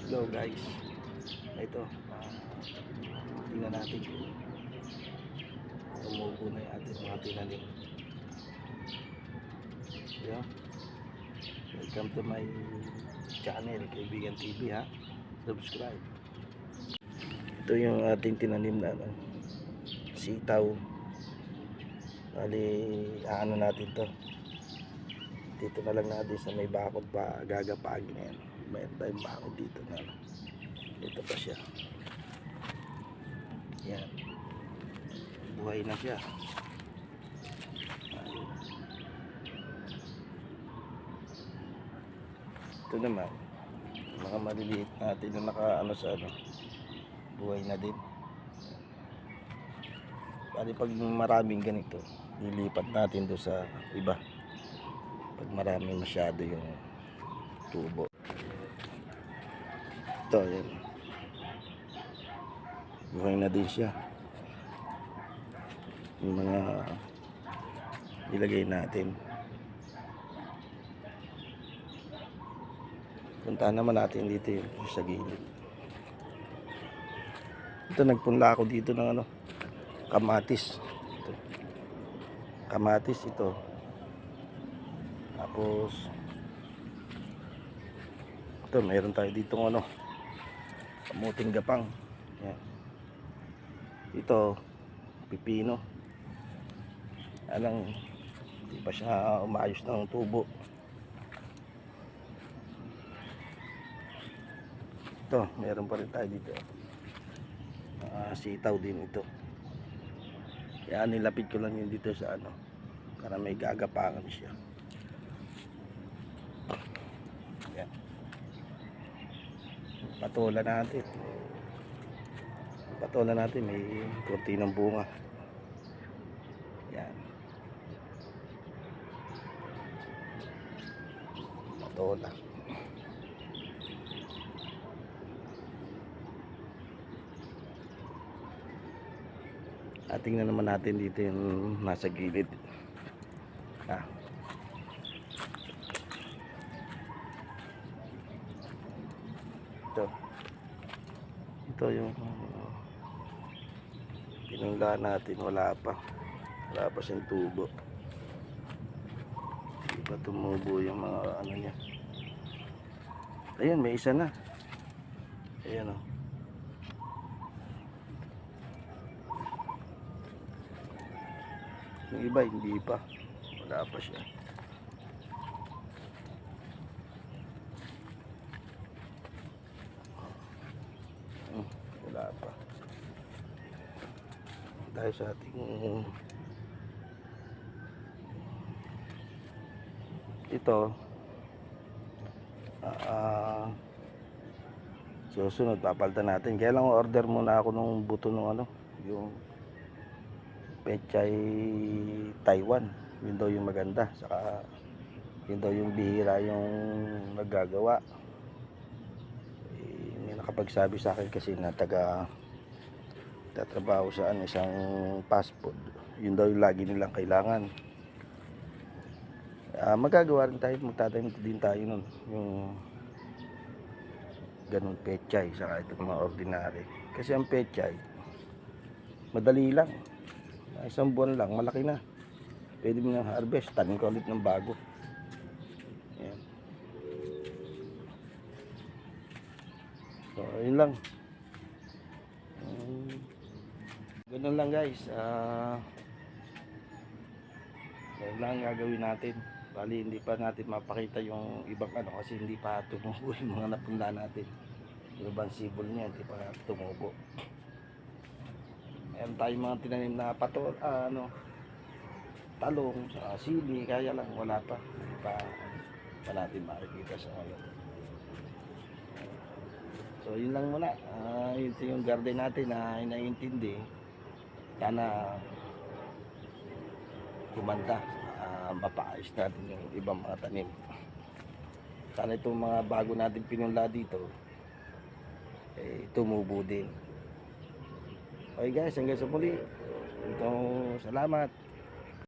Hello guys, ito tingnan natin kung tumubo na yung ating mga tinanim. Yeah. Welcome to my channel, Kaibigan TV ha. Subscribe. Ito yung ating tinanim na sitaw. Bali, ano natin to. Dito na lang natin sa may bakod pa gagapagin na yan. Mayroon tayong bakod dito na ito pa siya. Yan. Buhay na siya. Ito naman mga maliliit natin na naka sa buhay na din. Bali pag maraming ganito lilipat natin do sa iba pag marami masyado yung tubo. Ito yan, buhay na din siya. Yung mga ilagay natin, puntahan naman natin dito yung sa gilid. Ito nagpunla ako dito ng kamatis. Kamatis ito. Tapos ito mayroon tayo dito kamuting gapang. Yan. Ito pipino. Alang hindi pa siya umayos ng tubo. Ito meron pa rin tayo dito. Sitaw din ito. Kaya nilapit ko lang yun dito sa para may gagapangan siya. Yan. Patulan natin may konti ng bunga. Yan. Patola. At tingnan naman natin dito yung nasa gilid. Ito yung pinunggaan natin, wala pa siyang tubo. Hindi pa tumubo yung mga niya. Ayan, may isa na. Ayan yung iba hindi pa, wala pa siya. Wala pa. Dahil sa ating ito susunod papalitan natin. Kaya lang order muna ako nung buto ng yung pechay Taiwan. Yun daw yung maganda, saka yun daw yung bihira yung nagagawa. May nakapagsabi sa akin kasi na tatrabaho sa isang fast food. Yun daw yung lagi nilang kailangan. Magagawa rin tayo, magtatanim din tayo nun yung ganun pechay, saka itong mga ordinary. Kasi ang pechay madali lang, isang buwan lang malaki na, pwede mo nang harvest, tanim ka ulit ng bago. Ayan. So yun lang. Ganun lang guys. Ganun lang gagawin natin. Bali hindi pa natin mapakita yung ibang kasi hindi pa tumubo yung mga napunla natin. Yung ibang sibol niya hindi pa tumubo. Meron tayong mga tinanim na talong, sili, kaya lang wala pa. Hindi pa natin makikita sa ngayon. So yun lang muna. Yun yung garden natin na inaintindi. Sana gumanda, mapaayos natin yung ibang mga tanim. Sana itong mga bago natin pinunla dito tumubo din. Okay guys, hanggang sa muli. Salamat.